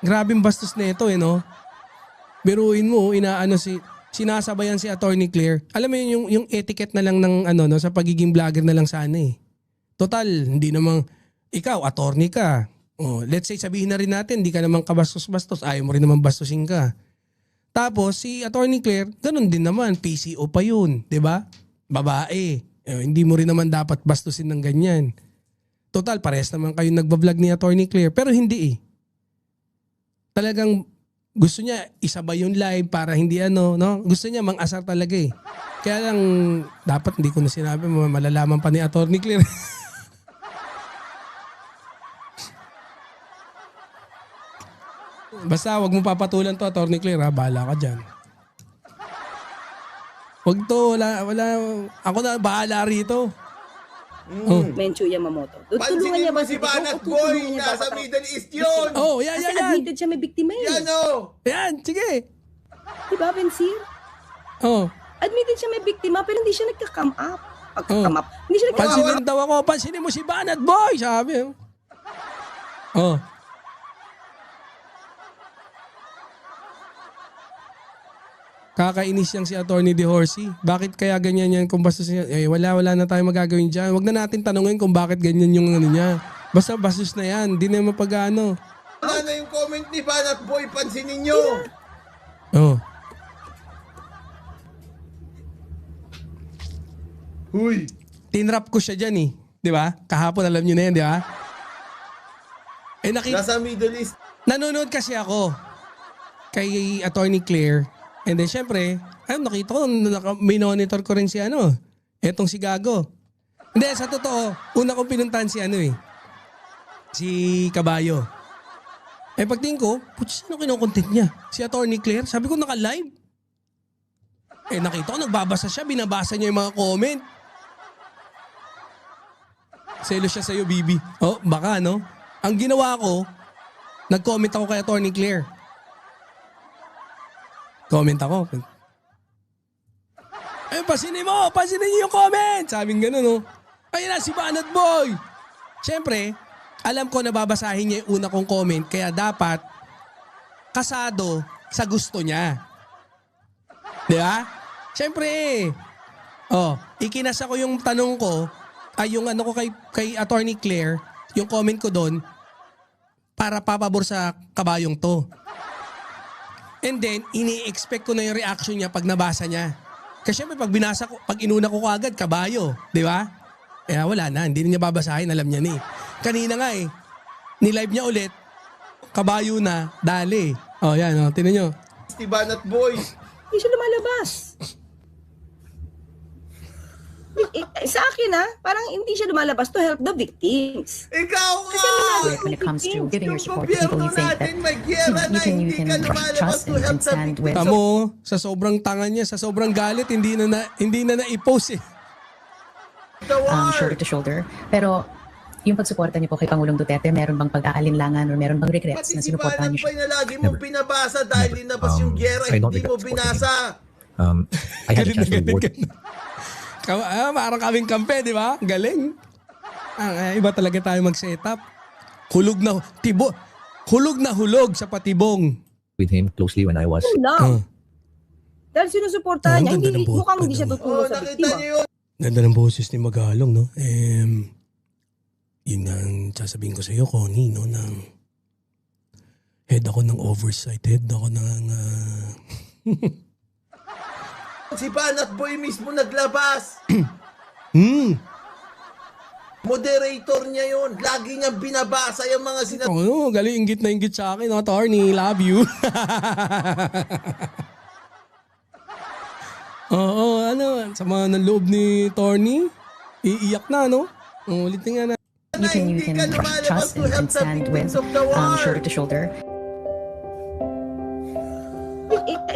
Grabing bastos na ito eh, no? Biruin mo, sinasabayan si Attorney Claire. Alam mo yun, yung etiquette na lang ng ano, no, sa pagiging vlogger na lang sana eh. Total, hindi namang, ikaw, attorney ka. Oh, let's say, sabihin na rin natin, hindi ka namang kabastos-bastos, ayaw mo rin naman bastusin ka. Tapos, si Attorney Claire, ganun din naman, PCO pa yun, di ba? Babae. Hindi mo rin naman dapat bastusin ng ganyan. Total, parehas naman kayo nagbablog ni Attorney Claire, pero hindi eh. Talagang gusto niya isabay yung live para hindi ano, no? Gusto niya mang-asar talaga eh. Kaya lang, dapat hindi ko na sinabi, malalaman pa ni Attorney Claire. Basta wag mo papatulan to, Attorney Claire, ha? Bahala ka dyan. Wag to, wala, ako na bahala rito. Menchu Yamamoto. Tulungan Pansinin niya mo ba si Banat Boy, nasa Middle East yun! Oh, yan. Kasi admitted siya may biktima eh. Yan o! Yan, sige. Diba, Bensir? Oh, Admitted siya may biktima pero hindi siya nagka-come up. Pagka-come up. Hindi siya nagka-come up. pansinin daw ako, pansinin mo si Banat Boy, sabi. Oh. Kakainis yang si Attorney De Horsey. Bakit kaya ganyan yan kung bastos niya? Wala na tayong magagawin dyan. Wag na natin tanungin kung bakit ganyan yung ano niya. Basta bastos na yan. Di na mapag-ano. Ano na yung comment ni Banat Boy, pansinin nyo! Oh. Huy! Tinrap ko siya dyan eh. Di ba? Kahapon alam nyo na yan, di ba? Nasa Middle East. Nanonood kasi ako kay Attorney Claire. And then syempre, nakita ko, minonitor ko rin si etong si Gago. Hindi, sa totoo, una kong pinuntahan si Kabayo. Pagtingin ko, putz, sino kinokontent niya? Si Attorney Claire? Sabi ko, naka-live. Nakita ko, nagbabasa siya, binabasa niya yung mga comment. Selos siya sa'yo, Bibi. Oh, baka, no? Ang ginawa ko, nag-comment ako kay Attorney Claire. Comment ako. Pasinin niyo yung comment. Sabing gano'n, no? Ayun na, si Banat Boy. Siyempre, alam ko na babasahin niya yung una kong comment, kaya dapat kasado sa gusto niya. Di ba? Siyempre, ikinasa ko yung tanong ko, yung ano ko kay Attorney Claire, yung comment ko doon, para papabor sa kabayong to. And then, ini-expect ko na yung reaction niya pag nabasa niya. Kasi syempre, pag inuna ko agad, kabayo. Di ba? Kaya wala na, hindi niya babasahin, alam niya ni. Kanina nga ni-live niya ulit, kabayo na, dali. Yan, tinan nyo. Si Banat Boy. Hindi siya lumalabas. Sa akin parang hindi siya lumalabas to help the victims. Ikaw Kasi nga! when it comes to giving your support to Yung people you think that gobyerno natin may giyera na you hindi can ka lumalabas trust to help and the stand with. Tamo, sa sobrang tanga niya, sa sobrang galit, hindi na na-post eh. The war! Shoulder to shoulder. Pero yung pagsuporta niyo po kay Pangulong Duterte, meron bang pag-aalinlangan or meron bang regrets Pati na si sinuportahan Banat niyo Boy siya? na lagi mong pinabasa dahil linabas yung giyera, I don't hindi mo regret supporting him. binasa. I had a chance to work. Parang kaming kampe, di ba? Galing. Iba talaga tayo mag-setup. Hulog na hulog sa patibong. with him closely when I was Yun lang. Dahil sinusuportahan niya, ang ganda ng buhok mukhang hindi pa siya daw. tutulong sa Nakita biktima. niyo yun? Ganda ng boses ni Magalong, no? Yun nga ang sasabihin ko sa iyo, Connie, no? Head ako ng oversight. Head ako ng... Si Banat Boy mismo naglabas. Moderator niya yun. Lagi niyang binabasa yung mga galing inggit na inggit sa akin, no? Attorney, love you. Sa mga ng loob ni Tony, iiyak na, no? Ulitin nga na. You can trust and stand with shoulder to shoulder.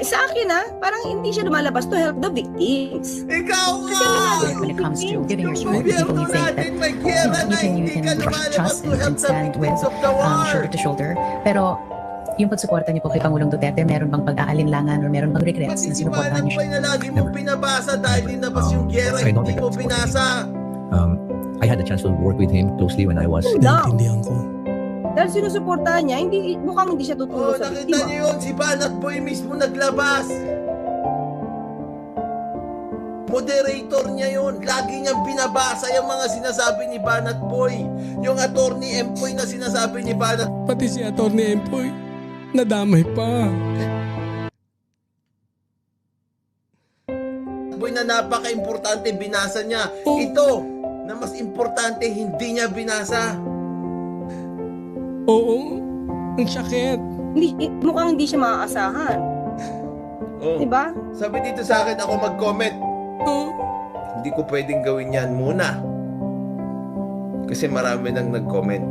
Sa akin parang hindi siya lumalabas to help the victims. Ikaw nga! When it comes to giving your support to people Gobyerno you think that natin may giyera na you hindi ka can lumalabas trust to help and the stand with victims of the war. shoulder to shoulder. Pero yung pagsuporta niyo po kay Pangulong Duterte, meron bang pag-aalinlangan or meron bang regrets Pati na si sinuportahan Banat niyo Boy siya? na lagi mong pinabasa dahil linabas yung giyera, I don't hindi mo regret supporting binasa. I had a chance to work with him closely when I was Yun lang. Naintindihan ko. Dahil sinusuportahan niya, mukhang hindi siya Oh, tutulong sa nakita biktima. niyo yun, si Banat Boy mismo naglabas. Moderator niya yun. Lagi niyang binabasa yung mga sinasabi ni Banat Boy. Yung attorney Empoy na sinasabi ni Banat Pati si Atty. Empoy, nadamay pa. Boy na napaka-importante binasa niya. Oh. Ito, na mas importante, hindi niya binasa. Oo, ang sakit. Mukhang hindi siya maaasahan. Oh. Diba? Sabi dito sa akin, ako mag-comment. Oh, Hindi ko pwedeng gawin yan muna. Kasi marami nang nag-comment.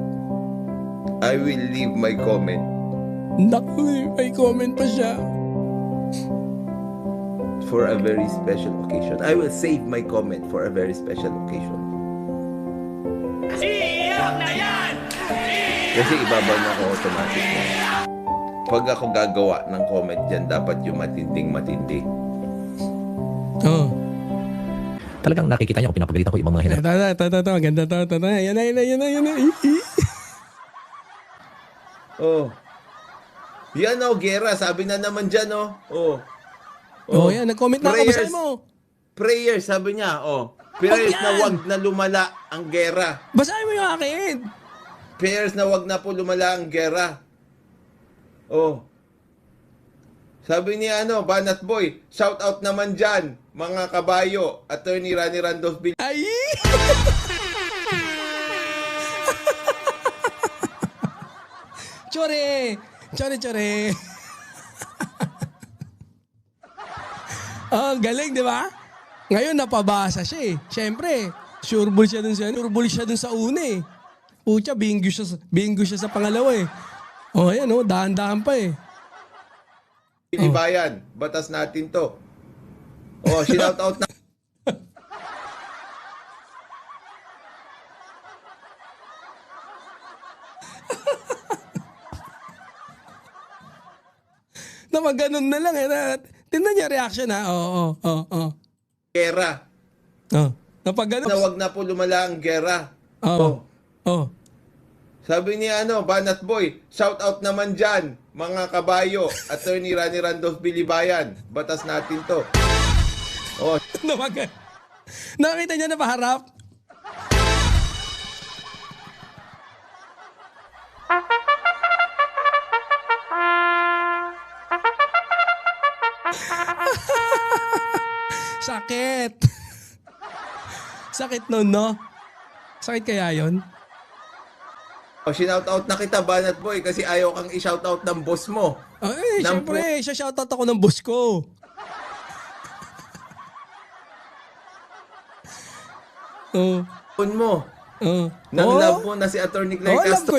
I will leave my comment naku, may comment pa siya. for a very special occasion. I will save my comment for a very special occasion. Kasi ibabaw na ako automatic na. Pag ako gagawa ng comment dyan, dapat yung matinding-matindi. Oh. Talagang nakikita niya kung pinapagalitan ko ibang mga hinarap. Ganda to. Yan na. Oh. Yan o, Gera. Sabi na naman dyan, oh. Oh, yan. Nag-comment na ako. Prayers. Basahin mo. Prayers, sabi niya, oh. Prayers yan. na wag na lumala ang gera. Basahin mo yung akin. Prayers na wag na po lumala ang gera. Oh. Sabi ni Banat Boy, shout out naman dyan, mga kabayo, Attorney Rani Randolph Bill. Ay! Chore. Ang galing, di ba? Ngayon, napabasa siya eh. Siyempre, sureball siya dun sa una eh. Pucha, bingo siya sa pangalawa eh. Oh, ayan oh, dahan-dahan pa eh. Pilibayan, batas natin to. Oh, shout out na. Na maganon na lang eh. Tingnan niya reaction ha. Oo. Gera. Oh. Napaganon. Na wag na po lumala ang gera. Oo. Oh. Sabi ni Banat Boy, shout out naman dyan, mga kabayo, Attorney Rani Randolph Bilibayan, batas natin to. Oh, Nawagan. Nakita niya na paharap. Sakit. Sakit nun, no? Sakit kaya yun? shout out na kita, Banat Boy, kasi ayaw kang i-shout out ng boss mo. Ay, Ng syempre, shoutout ako ng boss ko. Oh. phone mo. Nang Oh. love mo na si Attorney Claire Love Castro.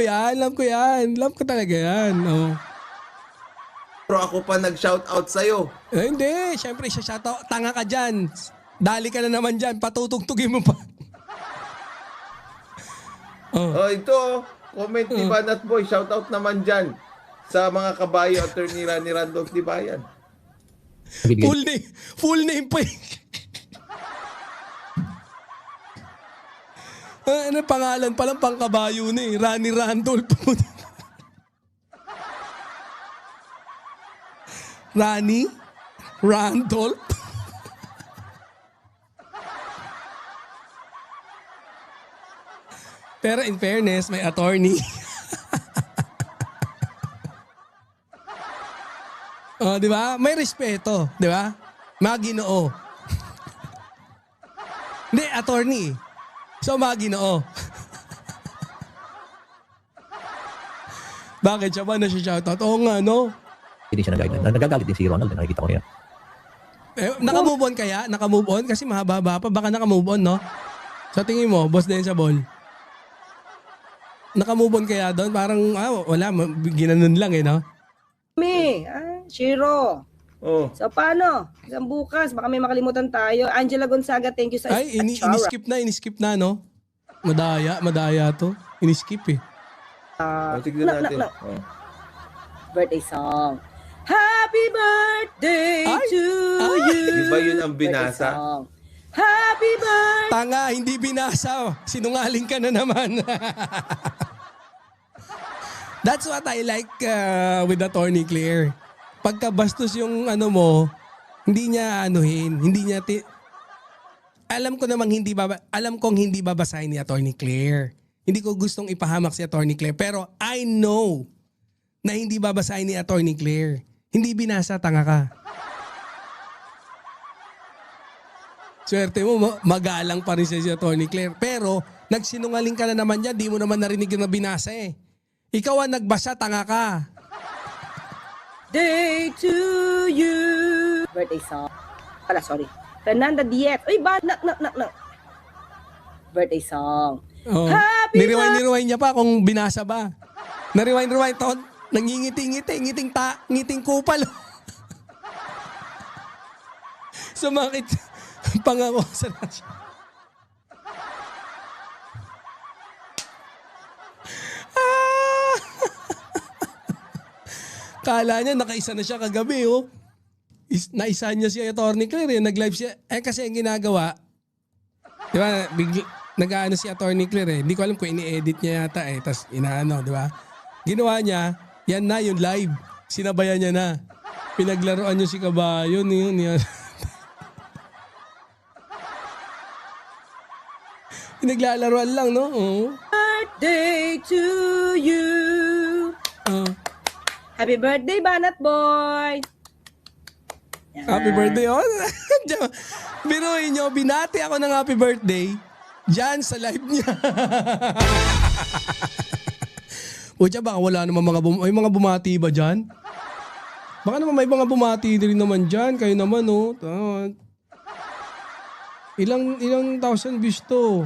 ko yan. Love ko talaga yan. Oh. Pero ako pa nag-shout out sa'yo. Hindi, syempre, shoutout. Tanga ka dyan. Dali ka na naman dyan. Patutugtugin mo pa. Oh, ito, comment ni Banat Boy, shout out naman dyan sa mga kabayo, Attorney Rani Randolph Libayan. Nagbibigay Full name pa eh. Ano pangalan palang pangkabayo na eh. Rani Randolph. Rani Randolph. Pero in fairness, may attorney. Oh, di ba? May respeto, di ba? Maginoo. Hindi, attorney. So, maginoo. Bakit siya ba na siya shoutout? Oo nga, no? Hindi siya nag-guide. Nagagalit din si Ronald. Nakikita ko niya. Naka-move on kaya? Naka-move on? Kasi mahaba-haba pa. Baka naka-move on, no? Sa tingin mo, boss din sa ball. Naka-move on kaya doon? Parang, wala. Ginanon lang eh, no? Shiro. Oh, So, paano? Isang bukas, baka may makalimutan tayo. Angela Gonzaga, thank you sa Ay, Achara. iniskip na, no? Madaya to. Iniskip eh. tignan natin. no. Oh. Birthday song. Happy birthday Ay! to you. Di ba yun ang Birthday binasa? song. Happy birthday. Tanga, hindi binasa. Sinungaling ka na naman. That's what I like with Attorney Claire. Pagka bastos yung ano mo, hindi niya anuhin, hindi niya alam kong hindi babasahin ni Attorney Claire. Hindi ko gustong ipahamak si Attorney Claire, pero I know na hindi babasahin ni Attorney Claire. Hindi binasa, tanga ka. Swerte mo, magalang pa rin siya si Attorney Claire. Pero nagsinungaling ka na naman yan, di mo naman narinig yung binasa eh. Ikaw ang nagbasa, tanga ka. Day to you. Birthday song. Sorry. Fernanda Diet. Uy, birthday song. Oh. Happy Nirewind niya pa kung binasa ba. Nariwind. Ngiting kupal. Sumakit. Pangako sa nasya. Kala niya nakaisa na siya kagabi, oh. Naisa niya si Attorney Claire, nag-live siya. Kasi ang ginagawa, di ba, nag-aano si Attorney Claire, hindi ko alam kung ini-edit niya yata tas inaano, di ba? Ginawa niya, yan na yung live. Sinabayan niya na. Pinaglaruan niyo si Kabayo, yun. Pinaglalaruan lang, no? Oh. birthday to you. Oh. Happy birthday, Banat Boy! Yan. Happy birthday, oh. Biruin nyo, binati ako ng happy birthday dyan sa live niya. Pucha, baka wala naman may mga bumati ba dyan? Baka naman may mga bumati din naman dyan. Kayo naman, oh. Ilang thousand views to?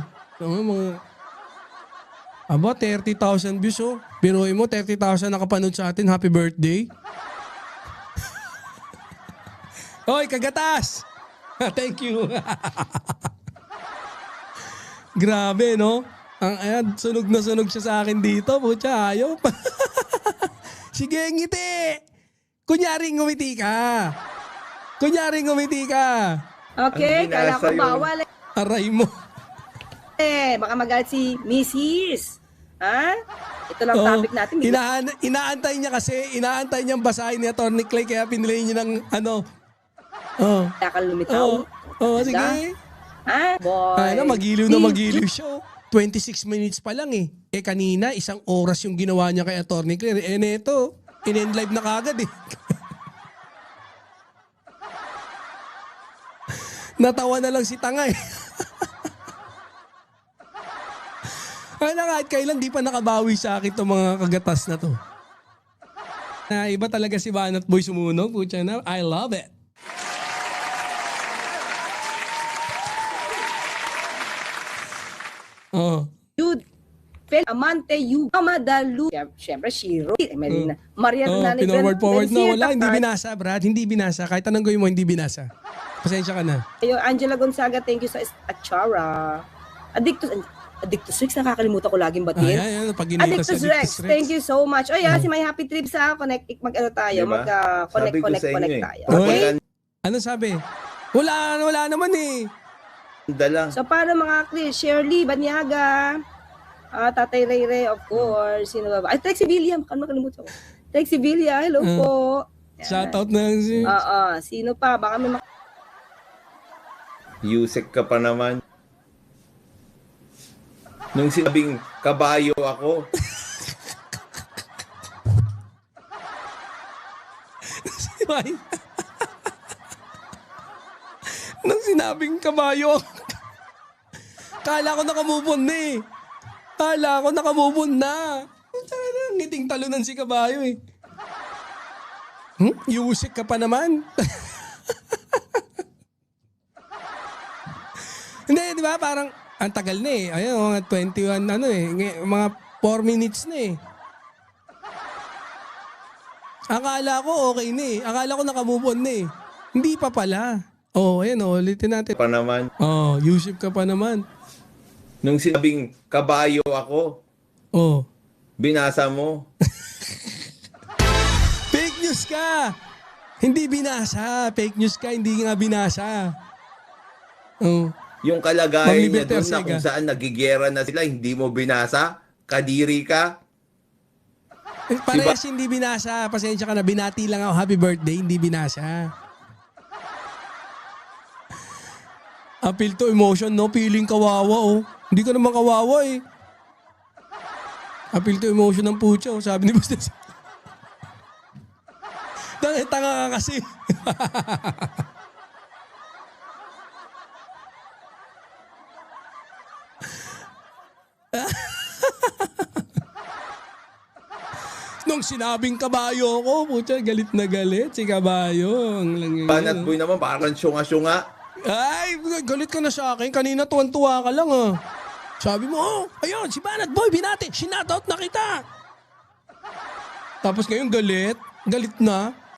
Mga 30,000 views, oh. Biruin mo, 30,000 nakapanood sa atin. Happy birthday. Hoy, kagatas! Thank you. Grabe, no? Sunog na sunog siya sa akin dito. Pucha, ayaw pa. Sige, ngiti. Kunyaring ngumiti ka. Okay, Ang kala ko binasa bawal Aray mo. Baka magalit si Mrs. Ha? Ito lang Oo. topic natin. Inaantay niya basahin ni Attorney Clay kaya pinilay niya ng ano. Oh. Takal lumitaw. Oh, sige. Ha? Boy. Ay na, magiliw siya. 26 minutes pa lang eh. Kanina, 1 oras yung ginawa niya kay Attorney Claire. Neto, in-end live na kagad eh. Natawa na lang si tanga eh. Ay na kahit kailan di pa nakabawi sa akin itong mga kagatas na to. Iba talaga si Banat Boy sumunog. Pucha na, I love it. Oh. Jude. Amante, you. Amadalu. Siyempre, Shiro. Maria Hernandez. Pinoward na wala. Hindi binasa, Brad. Hindi binasa. Kahit anong gawin mo, hindi binasa. Pasensya ka na. Ayo, Angela Gonzaga, thank you sa Achara. Addictus Rex, nakakalimutan ko laging batiin. Ay, pag-initas Addictus Rex, thank you so much. O si may happy trip sa connect, tayo, Diba? mag-connect Sabi ko sa inyo tayo. eh. Okay? Ano sabi? Wala naman eh. Dala. So, paano mga Chris? Shirley, Banyaga, Tatay Rayre, of course. Sino ba? Ay, Trexie Villa. Makalimutan ko. Trexie Villa, hello po. Yan. Shoutout na lang si... Sino pa? Baka may Yusek ka pa naman. Nung sinabing kabayo ako. Nung sinabing kabayo, kala ko nakamove on na eh. Ngiting talunan si kabayo eh. Yusik ka pa naman. Hindi, di ba? Parang, ang tagal na eh. Ayun, mga 21, mga 4 minutes na eh. Akala ko okay na eh. Akala ko nakamove on na eh. Hindi pa pala. Ayun, ulitin natin. Pa naman. Yusip ka pa naman. Nung sinabing kabayo ako, binasa mo. Fake news ka! Hindi binasa. Fake news ka, hindi nga binasa. Yung kalagayan niya doon na Ortega. kung saan nagigera na sila, hindi mo binasa? Kadiri ka? Parehas hindi binasa. Pasensya ka na, binati lang ako. Happy birthday, hindi binasa. Appeal to emotion, no? Feeling kawawa, oh. Hindi ka naman kawawa, eh. Appeal to emotion ng pucha, oh. Sabi ni Buster. Tanga ka kasi. Nung sinabing kabayo ko, pucha, galit na galit si kabayo. Ang lang yun. Banat boy naman, parang syunga-syunga. Ay, galit ka na sa akin. Kanina tuwan-tuwa ka lang, ah. Sabi mo, oh, ayun, si Banat Boy, binati. Shinout out na kita. Tapos ngayon galit. Galit na.